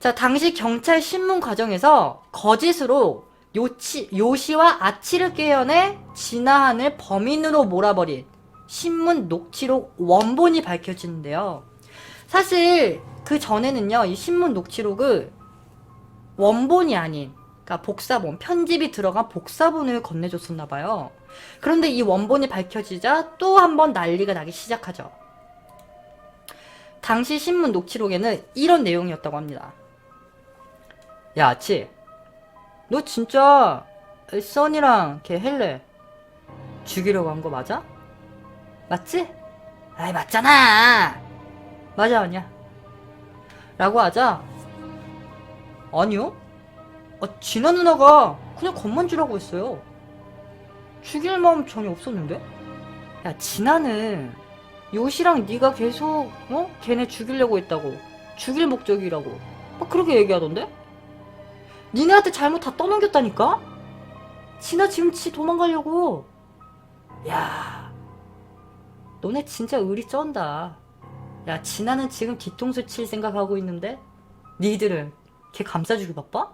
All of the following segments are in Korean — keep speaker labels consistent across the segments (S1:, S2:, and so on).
S1: 자, 당시 경찰 신문 과정에서 거짓으로 요시와 아치를 깨어내 진아한을 범인으로 몰아버린 신문 녹취록 원본이 밝혀지는데요. 사실 그 전에는요, 이 신문 녹취록을 원본이 아닌, 그러니까 복사본, 편집이 들어간 복사본을 건네줬었나봐요. 그런데 이 원본이 밝혀지자 또 한 번 난리가 나기 시작하죠. 당시 신문 녹취록에는 이런 내용이었다고 합니다. 야, 아치, 너 진짜 써니랑 걔 헬레 죽이려고 한 거 맞아? 맞지? 아이, 맞잖아. 맞아, 아니야? 라고 하자, 아니요? 진아 누나가 그냥 겁만 주라고 했어요. 죽일 마음 전혀 없었는데? 야, 진아는 요시랑 네가 계속 걔네 죽이려고 했다고, 죽일 목적이라고 막 그렇게 얘기하던데? 니네한테 잘못 다 떠넘겼다니까? 진아 지금 지 도망가려고. 야, 너네 진짜 의리 쩐다. 야, 진아는 지금 뒤통수 칠 생각하고 있는데 니들은 걔 감싸주기 바빠?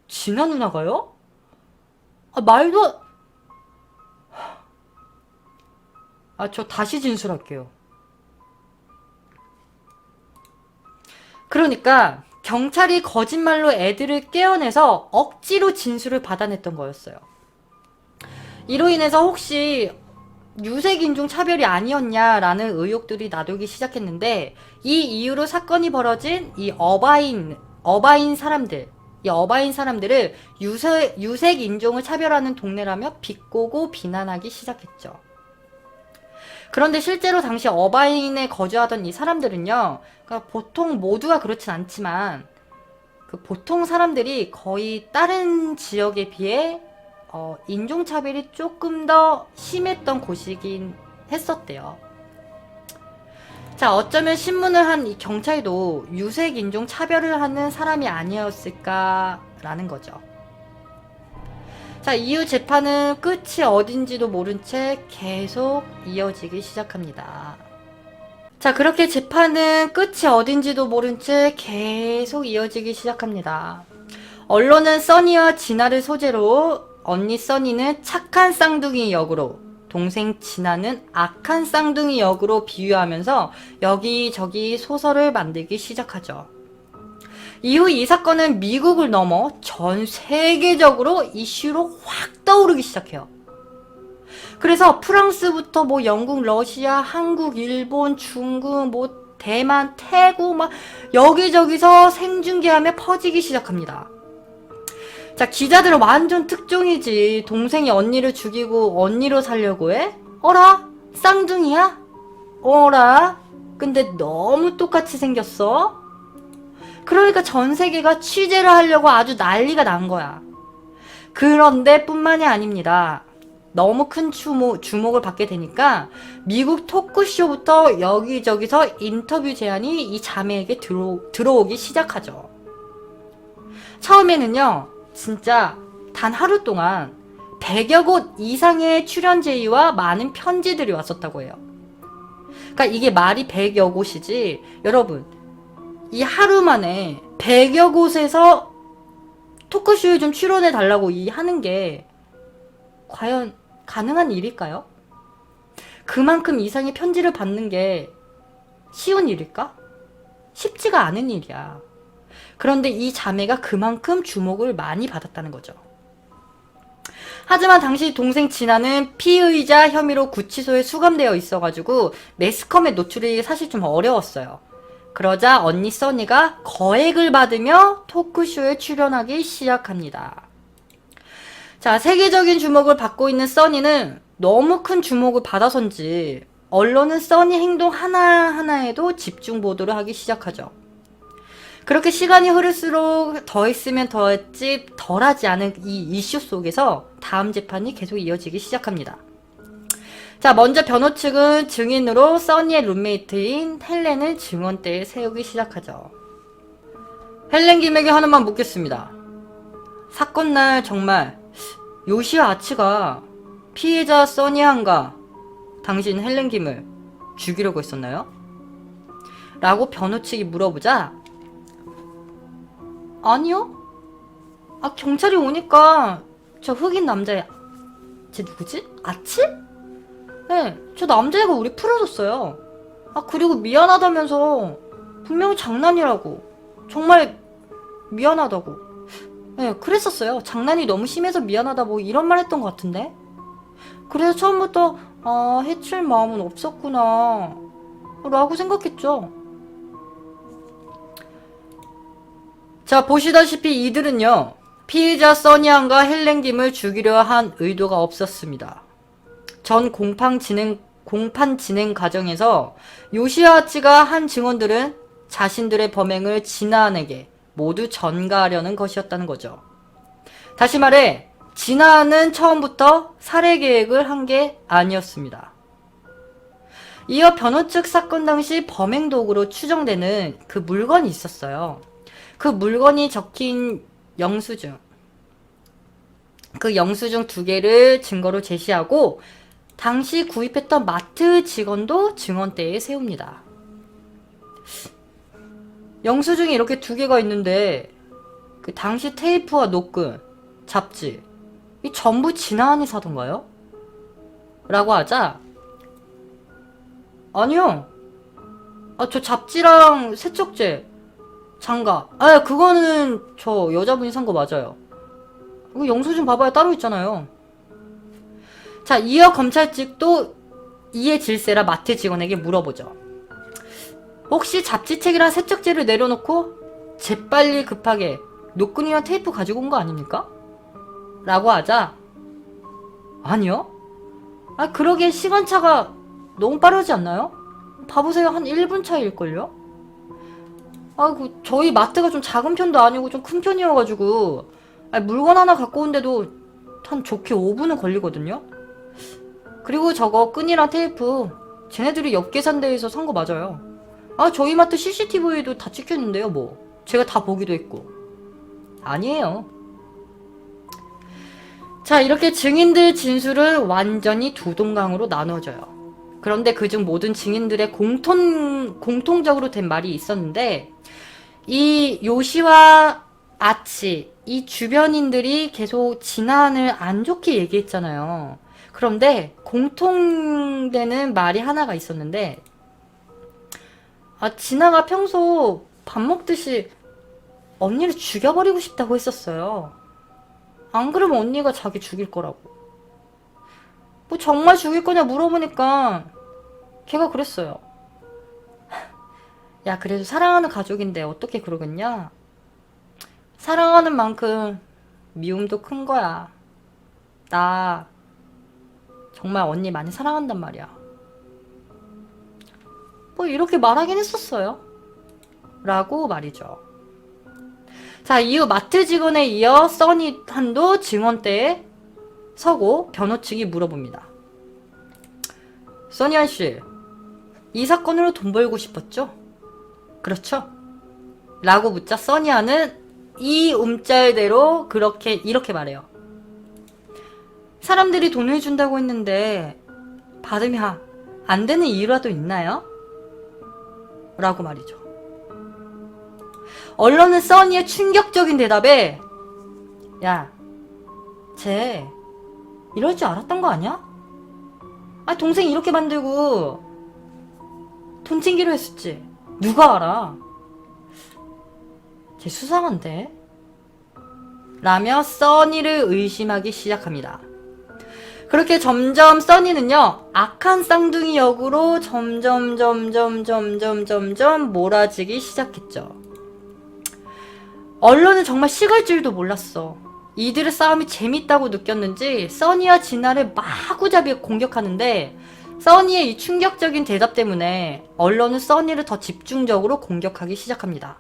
S1: 진아 누나가요? 말도. 저 다시 진술할게요. 그러니까 경찰이 거짓말로 애들을 깨어내서 억지로 진술을 받아냈던 거였어요. 이로 인해서 혹시 유색인종 차별이 아니었냐라는 의혹들이 나돌기 시작했는데, 이 이후로 사건이 벌어진 이 어바인 사람들을 유색인종을 차별하는 동네라며 비꼬고 비난하기 시작했죠. 그런데 실제로 당시 어바인에 거주하던 이 사람들은요, 그러니까 보통 모두가 그렇진 않지만 그 보통 사람들이 거의 다른 지역에 비해 인종차별이 조금 더 심했던 곳이긴 했었대요. 자, 어쩌면 신문을 한 이 경찰도 유색인종 차별을 하는 사람이 아니었을까라는 거죠. 자, 이후 재판은 끝이 어딘지도 모른 채 계속 이어지기 시작합니다. 자, 그렇게 재판은 끝이 어딘지도 모른 채 계속 이어지기 시작합니다. 언론은 써니와 진아를 소재로 언니 써니는 착한 쌍둥이 역으로, 동생 진아는 악한 쌍둥이 역으로 비유하면서 여기저기 소설을 만들기 시작하죠. 이후 이 사건은 미국을 넘어 전 세계적으로 이슈로 확 떠오르기 시작해요. 그래서 프랑스부터 영국, 러시아, 한국, 일본, 중국, 대만, 태국 막 여기저기서 생중계하며 퍼지기 시작합니다. 자, 기자들은 완전 특종이지. 동생이 언니를 죽이고 언니로 살려고 해? 어라? 쌍둥이야? 어라? 근데 너무 똑같이 생겼어? 그러니까 전 세계가 취재를 하려고 아주 난리가 난 거야. 그런데 뿐만이 아닙니다. 너무 큰 주목을 받게 되니까 미국 토크쇼부터 여기저기서 인터뷰 제안이 이 자매에게 들어오기 시작하죠. 처음에는요, 진짜 단 하루 동안 100여 곳 이상의 출연 제의와 많은 편지들이 왔었다고 해요. 그러니까 이게 말이 100여 곳이지, 여러분, 이 하루 만에 100여 곳에서 토크쇼에 좀 출연해 달라고 하는 게 과연 가능한 일일까요? 그만큼 이상의 편지를 받는 게 쉬운 일일까? 쉽지가 않은 일이야. 그런데 이 자매가 그만큼 주목을 많이 받았다는 거죠. 하지만 당시 동생 진아는 피의자 혐의로 구치소에 수감되어 있어가지고 매스컴에 노출이 사실 좀 어려웠어요. 그러자 언니 써니가 거액을 받으며 토크쇼에 출연하기 시작합니다. 자, 세계적인 주목을 받고 있는 써니는 너무 큰 주목을 받아서인지 언론은 써니 행동 하나하나에도 집중 보도를 하기 시작하죠. 그렇게 시간이 흐를수록 더했으면 더했지 덜하지 않은 이 이슈 속에서 다음 재판이 계속 이어지기 시작합니다. 자, 먼저 변호 측은 증인으로 써니의 룸메이트인 헬렌을 증언대에 세우기 시작하죠. 헬렌 김에게 하나만 묻겠습니다. 사건 날 정말 요시와 아치가 피해자 써니한과 당신 헬렌 김을 죽이려고 했었나요? 라고 변호 측이 물어보자 아니요? 아 경찰이 오니까 저 흑인 남자애 쟤 누구지? 아치? 네, 저 남자애가 우리 풀어줬어요. 아 그리고 미안하다면서 분명히 장난이라고 정말 미안하다고 네, 그랬었어요. 장난이 너무 심해서 미안하다 뭐 이런 말 했던 것 같은데 그래서 처음부터 아 해칠 마음은 없었구나 라고 생각했죠. 자 보시다시피 이들은요 피의자 써니안과 헬렌 김을 죽이려 한 의도가 없었습니다. 전 공판 진행 과정에서 요시와 아치가 한 증언들은 자신들의 범행을 진아안에게 모두 전가하려는 것이었다는 거죠. 다시 말해 진아안은 처음부터 살해 계획을 한 게 아니었습니다. 이어 변호 측 사건 당시 범행 도구로 추정되는 그 물건이 있었어요. 그 물건이 적힌 영수증. 그 영수증 2개를 증거로 제시하고 당시 구입했던 마트 직원도 증언대에 세웁니다. 영수증이 이렇게 2개가 있는데 그 당시 테이프와 노끈, 잡지 이 전부 진아안이 사던가요? 라고 하자 아니요. 아 저 잡지랑 세척제 장갑 아 그거는 저 여자분이 산 거 맞아요. 이거 영수증 봐봐야 따로 있잖아요. 자 이어 검찰 측도 이에 질세라 마트 직원에게 물어보죠. 혹시 잡지책이랑 세척제를 내려놓고 재빨리 급하게 노끈이랑 테이프 가지고 온 거 아닙니까? 라고 하자 아니요. 아 그러기엔 시간차가 너무 빠르지 않나요? 봐보세요. 한 1분 차이일걸요? 아이고 저희 마트가 좀 작은 편도 아니고 좀 큰 편이어가지고 물건 하나 갖고 온데도 한 좋게 5분은 걸리거든요? 그리고 저거 끈이랑 테이프 쟤네들이 옆 계산대에서 산 거 맞아요. 아 저희 마트 CCTV에도 다 찍혔는데요 뭐 제가 다 보기도 했고 아니에요. 자 이렇게 증인들 진술은 완전히 두 동강으로 나눠져요. 그런데 그중 모든 증인들의 공통적으로 된 말이 있었는데 이 요시와 아치 이 주변인들이 계속 진아안을 안 좋게 얘기했잖아요. 그런데 공통되는 말이 하나가 있었는데 아 진아가 평소 밥 먹듯이 언니를 죽여버리고 싶다고 했었어요. 안 그러면 언니가 자기 죽일 거라고. 뭐 정말 죽일 거냐 물어보니까 걔가 그랬어요. 야 그래도 사랑하는 가족인데 어떻게 그러겠냐? 사랑하는 만큼 미움도 큰 거야. 나 정말 언니 많이 사랑한단 말이야. 뭐 이렇게 말하긴 했었어요. 라고 말이죠. 자 이후 마트 직원에 이어 써니안도 증언대에 서고 변호 측이 물어봅니다. 써니안씨 이 사건으로 돈 벌고 싶었죠? 그렇죠? 라고 묻자 써니안은 이 움짤대로 이렇게 말해요. 사람들이 돈을 준다고 했는데 받으면 안 되는 이유라도 있나요? 라고 말이죠. 언론은 써니의 충격적인 대답에 야, 쟤 이럴 줄 알았던 거 아니야? 아 동생 이렇게 만들고 돈 챙기려 했었지. 누가 알아? 쟤 수상한데? 라며 써니를 의심하기 시작합니다. 그렇게 점점 써니는요 악한 쌍둥이 역으로 점점 몰아지기 시작했죠. 언론은 정말 식을 줄도 몰랐어. 이들의 싸움이 재밌다고 느꼈는지 써니와 진아를 마구잡이 공격하는데 써니의 이 충격적인 대답 때문에 언론은 써니를 더 집중적으로 공격하기 시작합니다.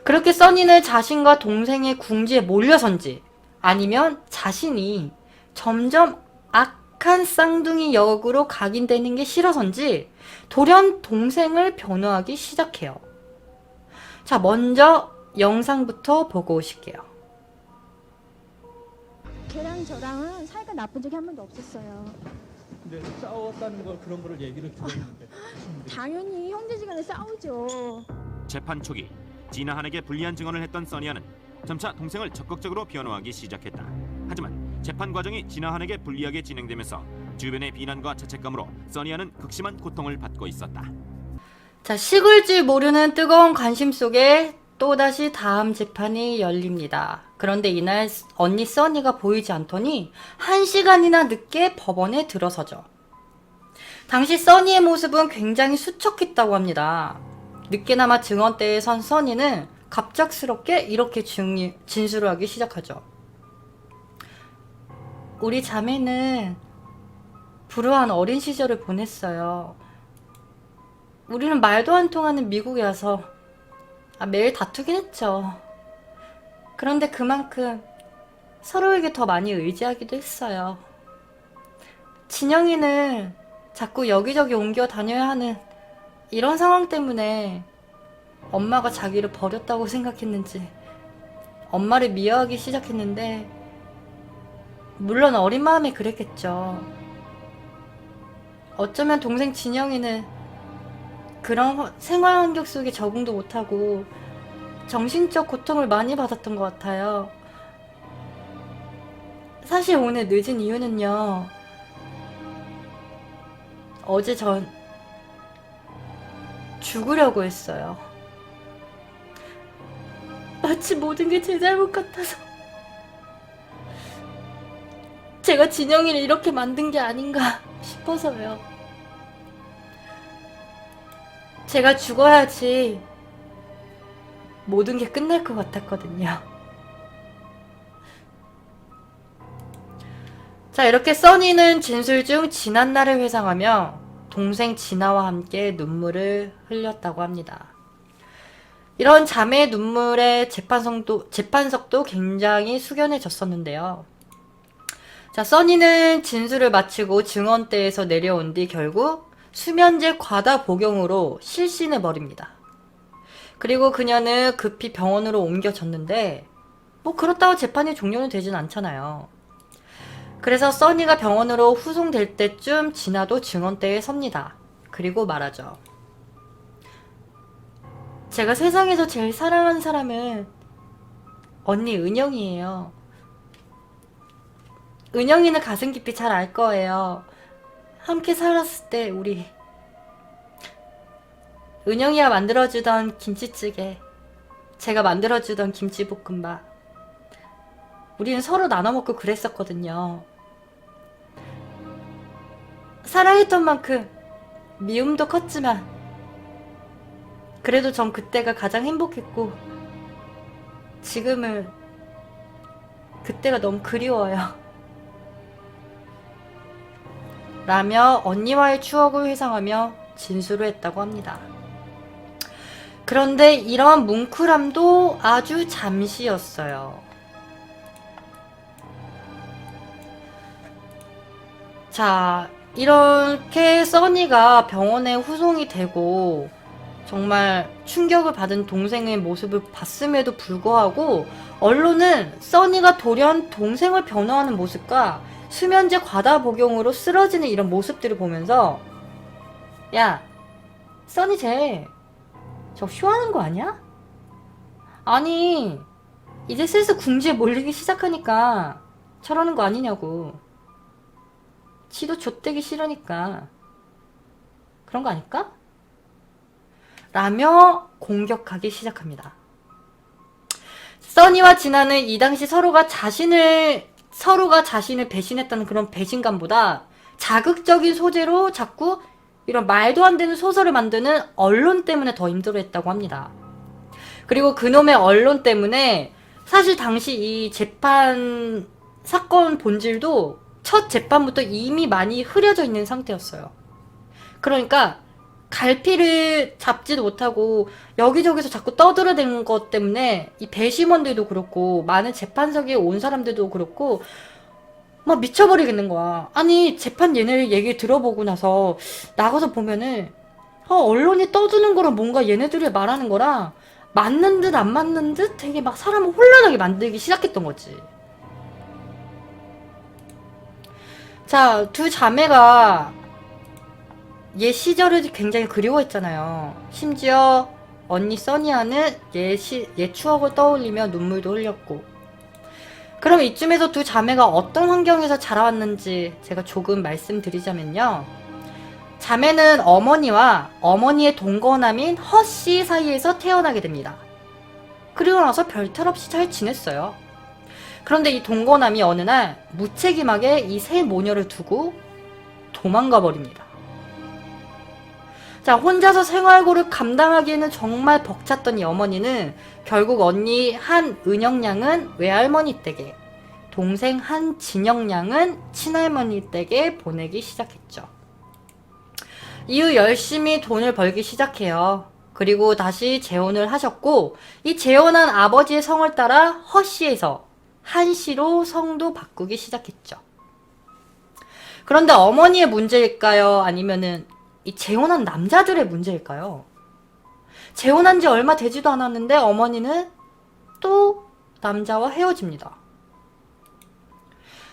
S1: 그렇게 써니는 자신과 동생의 궁지에 몰려선지 아니면 자신이 점점 악한 쌍둥이 역으로 각인되는 게 싫어서인지 돌연 동생을 변호하기 시작해요. 자 먼저 영상부터 보고 오실게요.
S2: 걔랑 저랑은 사이가 나쁜 적이 한 번도 없었어요. 근데 싸웠다는 걸 그런 거를 얘기를 들었는데.
S3: 당연히 형제지간에 싸우죠.
S4: 재판 초기 진아한에게 불리한 증언을 했던 써니아는 점차 동생을 적극적으로 변호하기 시작했다. 하지만 재판 과정이 진아한에게 불리하게 진행되면서 주변의 비난과 죄책감으로 써니아는 극심한 고통을 받고 있었다.
S1: 자, 식을 줄 모르는 뜨거운 관심 속에 또다시 다음 재판이 열립니다. 그런데 이날 언니 써니가 보이지 않더니 1시간이나 늦게 법원에 들어서죠. 당시 써니의 모습은 굉장히 수척했다고 합니다. 늦게나마 증언대에 선 써니는 갑작스럽게 이렇게 진술을 하기 시작하죠. 우리 자매는 불우한 어린 시절을 보냈어요. 우리는 말도 안 통하는 미국에 와서 매일 다투긴 했죠. 그런데 그만큼 서로에게 더 많이 의지하기도 했어요. 진영이는 자꾸 여기저기 옮겨 다녀야 하는 이런 상황 때문에 엄마가 자기를 버렸다고 생각했는지 엄마를 미워하기 시작했는데, 물론 어린 마음에 그랬겠죠. 어쩌면 동생 진영이는 그런 생활 환경 속에 적응도 못하고 정신적 고통을 많이 받았던 것 같아요. 사실 오늘 늦은 이유는요, 어제 전 죽으려고 했어요. 마치 모든 게 제 잘못 같아서. 제가 진영이를 이렇게 만든 게 아닌가 싶어서요. 제가 죽어야지 모든 게 끝날 것 같았거든요. 자, 이렇게 써니는 진술 중 지난날을 회상하며 동생 진아와 함께 눈물을 흘렸다고 합니다. 이런 자매의 눈물에 재판석도 굉장히 숙연해졌었는데요. 자, 써니는 진술을 마치고 증언대에서 내려온 뒤 결국 수면제 과다 복용으로 실신해 버립니다. 그리고 그녀는 급히 병원으로 옮겨졌는데 뭐 그렇다고 재판이 종료는 되진 않잖아요. 그래서 써니가 병원으로 후송될 때쯤 진아도 증언대에 섭니다. 그리고 말하죠. 제가 세상에서 제일 사랑하는 사람은 언니 은영이에요. 은영이는 가슴 깊이 잘 알 거예요. 함께 살았을 때 우리 은영이가 만들어주던 김치찌개, 제가 만들어주던 김치볶음밥, 우리는 서로 나눠 먹고 그랬었거든요. 사랑했던 만큼 미움도 컸지만 그래도 전 그때가 가장 행복했고 지금은 그때가 너무 그리워요. 라며 언니와의 추억을 회상하며 진술을 했다고 합니다. 그런데 이런 뭉클함도 아주 잠시였어요. 자, 이렇게 써니가 병원에 후송이 되고 정말 충격을 받은 동생의 모습을 봤음에도 불구하고 언론은 써니가 돌연 동생을 변호하는 모습과 수면제 과다 복용으로 쓰러지는 이런 모습들을 보면서 야, 써니 쟤 저 쇼하는 거 아니야? 아니, 이제 슬슬 궁지에 몰리기 시작하니까 저러는 거 아니냐고. 지도 좆되기 싫으니까 그런 거 아닐까? 라며 공격하기 시작합니다. 써니와 진아는 이 당시 서로가 자신을 배신했다는 그런 배신감보다 자극적인 소재로 자꾸 이런 말도 안 되는 소설을 만드는 언론 때문에 더 힘들어했다고 합니다. 그리고 그놈의 언론 때문에 사실 당시 이 재판 사건 본질도 첫 재판부터 이미 많이 흐려져 있는 상태였어요. 그러니까 갈피를 잡지도 못하고 여기저기서 자꾸 떠들어대는 것 때문에 이 배심원들도 그렇고 많은 재판석에 온 사람들도 그렇고 막 미쳐버리겠는 거야. 아니, 재판 얘네 얘기 들어보고 나서 나가서 보면은 언론이 떠드는 거랑 뭔가 얘네들이 말하는 거랑 맞는 듯 안 맞는 듯 되게 막 사람을 혼란하게 만들기 시작했던 거지. 자, 두 자매가 옛 시절을 굉장히 그리워했잖아요. 심지어 언니 써니아는 옛 추억을 떠올리며 눈물도 흘렸고. 그럼 이쯤에서 두 자매가 어떤 환경에서 자라왔는지 제가 조금 말씀드리자면요. 자매는 어머니와 어머니의 동거남인 허씨 사이에서 태어나게 됩니다. 그리고 나서 별탈 없이 잘 지냈어요. 그런데 이 동거남이 어느 날 무책임하게 이 세 모녀를 두고 도망가 버립니다. 자, 혼자서 생활고를 감당하기에는 정말 벅찼던 이 어머니는 결국 언니 한은영양은 외할머니 댁에, 동생 한진영양은 친할머니 댁에 보내기 시작했죠. 이후 열심히 돈을 벌기 시작해요. 그리고 다시 재혼을 하셨고, 이 재혼한 아버지의 성을 따라 허씨에서 한씨로 성도 바꾸기 시작했죠. 그런데 어머니의 문제일까요? 아니면은 이 재혼한 남자들의 문제일까요? 재혼한 지 얼마 되지도 않았는데 어머니는 또 남자와 헤어집니다.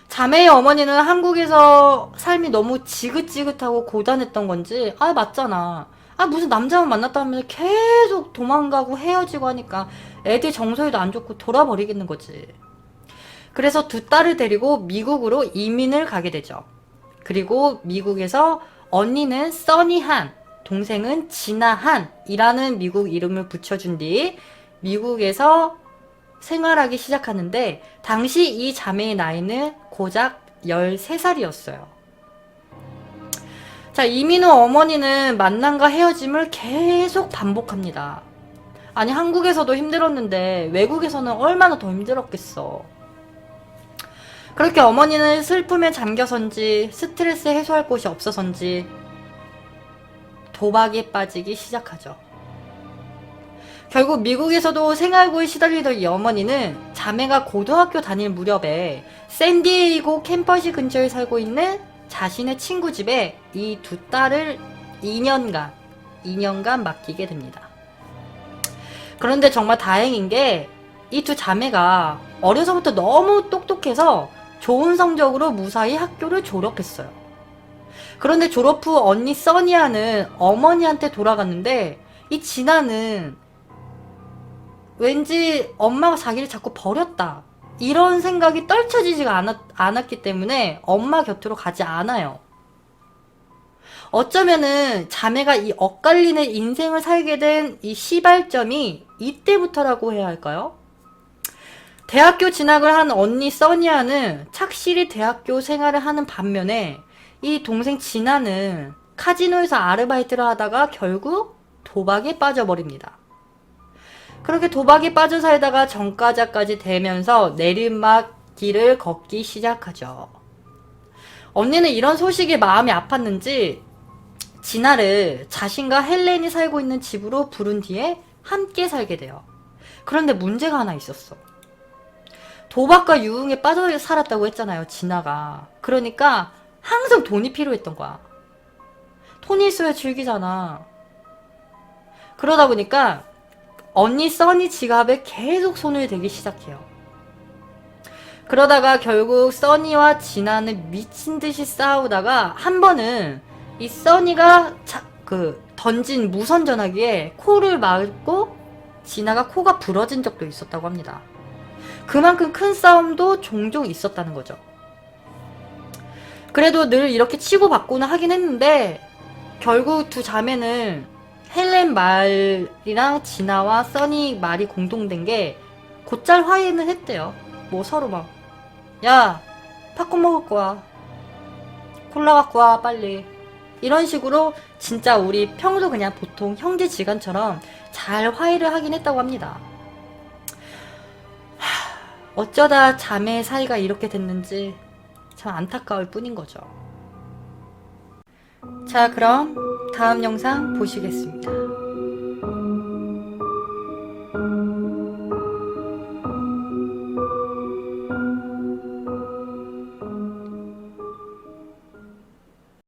S1: 자매의 어머니는 한국에서 삶이 너무 지긋지긋하고 고단했던 건지, 아 맞잖아, 아 무슨 남자만 만났다 하면 계속 도망가고 헤어지고 하니까 애들 정서에도 안 좋고 돌아버리겠는 거지. 그래서 두 딸을 데리고 미국으로 이민을 가게 되죠. 그리고 미국에서 언니는 써니한, 동생은 진아한이라는 미국 이름을 붙여준 뒤 미국에서 생활하기 시작하는데, 당시 이 자매의 나이는 고작 13살이었어요. 자, 이민 후 어머니는 만남과 헤어짐을 계속 반복합니다. 아니, 한국에서도 힘들었는데 외국에서는 얼마나 더 힘들었겠어. 그렇게 어머니는 슬픔에 잠겨선지 스트레스 해소할 곳이 없어서인지 도박에 빠지기 시작하죠. 결국 미국에서도 생활고에 시달리던 이 어머니는 자매가 고등학교 다닐 무렵에 샌디에이고 캠퍼시 근처에 살고 있는 자신의 친구 집에 이 두 딸을 2년간 맡기게 됩니다. 그런데 정말 다행인 게 이 두 자매가 어려서부터 너무 똑똑해서 좋은 성적으로 무사히 학교를 졸업했어요. 그런데 졸업 후 언니 써니아는 어머니한테 돌아갔는데, 이 진아는 왠지 엄마가 자기를 자꾸 버렸다, 이런 생각이 떨쳐지지가 않았기 때문에 엄마 곁으로 가지 않아요. 어쩌면은 자매가 이 엇갈리는 인생을 살게 된 이 시발점이 이때부터라고 해야 할까요? 대학교 진학을 한 언니 써니아는 착실히 대학교 생활을 하는 반면에 이 동생 진아는 카지노에서 아르바이트를 하다가 결국 도박에 빠져버립니다. 그렇게 도박에 빠져 살다가 전과자까지 되면서 내리막길을 걷기 시작하죠. 언니는 이런 소식에 마음이 아팠는지 진아를 자신과 헬렌이 살고 있는 집으로 부른 뒤에 함께 살게 돼요. 그런데 문제가 하나 있었어. 도박과 유흥에 빠져 살았다고 했잖아요, 진아가. 그러니까 항상 돈이 필요했던 거야. 돈이 있어야 즐기잖아. 그러다 보니까 언니 써니 지갑에 계속 손을 대기 시작해요. 그러다가 결국 써니와 진아는 미친듯이 싸우다가 한 번은 이 써니가 던진 무선 전화기에 코를 맞고 진아가 코가 부러진 적도 있었다고 합니다. 그만큼 큰 싸움도 종종 있었다는 거죠. 그래도 늘 이렇게 치고받고는 하긴 했는데 결국 두 자매는 헬렌 말이랑 진아와 써니 말이 공통된 게 곧잘 화해는 했대요. 뭐 서로 막, 야 팝콘 먹을 거야, 콜라 갖고 와 빨리, 이런 식으로 진짜 우리 평소 그냥 보통 형제지간처럼 잘 화해를 하긴 했다고 합니다. 어쩌다 자매 사이가 이렇게 됐는지 참 안타까울 뿐인 거죠. 자, 그럼 다음 영상 보시겠습니다.